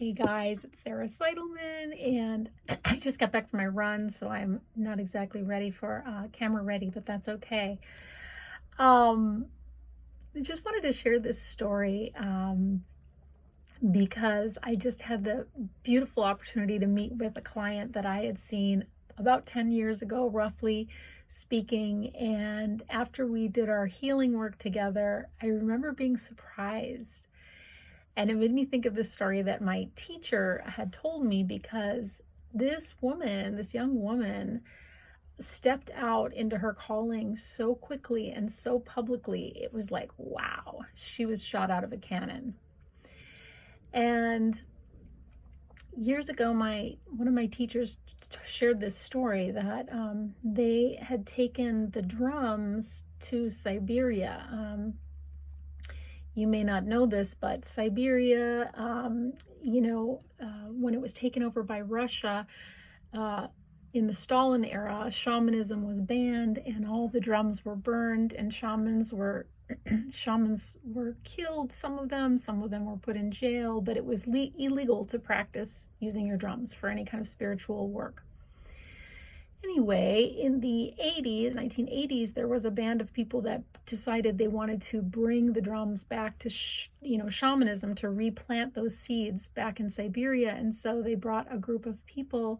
Hey guys, it's Sarah Seidelman, and I just got back from my run, so I'm not exactly ready for camera ready, but that's okay. I just wanted to share this story because I just had the beautiful opportunity to meet with a client that I had seen about 10 years ago, roughly speaking. And after we did our healing work together, I remember being surprised. And it made me think of this story that my teacher had told me, because this woman, this young woman, stepped out into her calling so quickly and so publicly. It was like, wow, she was shot out of a cannon. And years ago, one of my teachers shared this story that they had taken the drums to Siberia. You may not know this, but Siberia, when it was taken over by Russia, in the Stalin era, shamanism was banned and all the drums were burned, and shamans were killed, some of them were put in jail, but it was illegal to practice using your drums for any kind of spiritual work. Anyway, in the 1980s, there was a band of people that decided they wanted to bring the drums back to, shamanism, to replant those seeds back in Siberia. And so they brought a group of people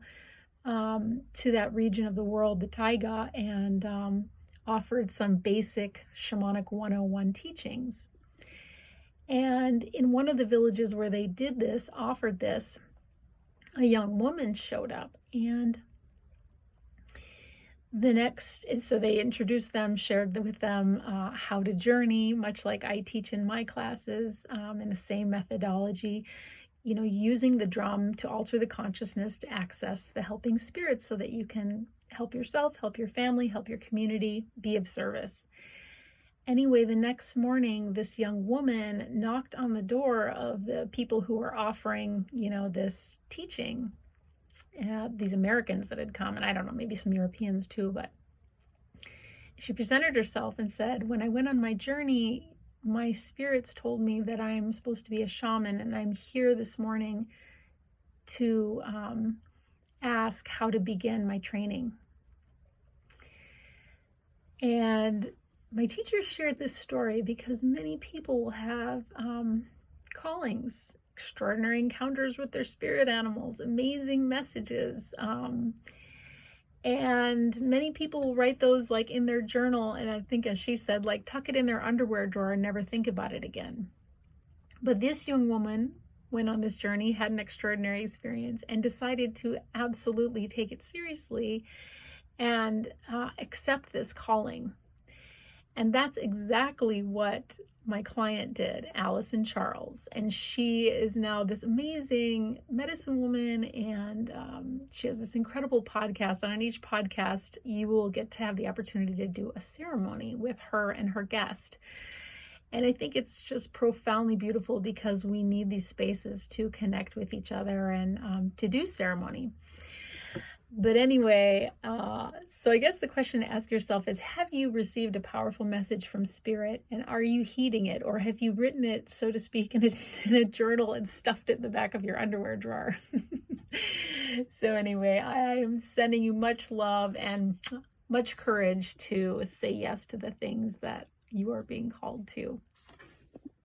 to that region of the world, the taiga, and offered some basic shamanic 101 teachings. And in one of the villages where they did this, offered this, a young woman showed up, and so they introduced them, shared with them how to journey, much like I teach in my classes, in the same methodology, using the drum to alter the consciousness to access the helping spirits so that you can help yourself, help your family, help your community, be of service. Anyway, the next morning, this young woman knocked on the door of the people who were offering, this teaching. These Americans that had come, and I don't know, maybe some Europeans too, but she presented herself and said, when I went on my journey, my spirits told me that I'm supposed to be a shaman, and I'm here this morning to ask how to begin my training. And my teacher shared this story because many people will have callings, extraordinary encounters with their spirit animals, amazing messages. And many people will write those like in their journal. And I think, as she said, like tuck it in their underwear drawer and never think about it again. But this young woman went on this journey, had an extraordinary experience, and decided to absolutely take it seriously and accept this calling. And that's exactly what my client did, Alyson Charles. And she is now this amazing medicine woman, and she has this incredible podcast. And on each podcast, you will get to have the opportunity to do a ceremony with her and her guest. And I think it's just profoundly beautiful because we need these spaces to connect with each other and to do ceremony. But anyway, so I guess the question to ask yourself is, have you received a powerful message from Spirit, and are you heeding it? Or have you written it, so to speak, in a journal and stuffed it in the back of your underwear drawer? So anyway, I am sending you much love and much courage to say yes to the things that you are being called to.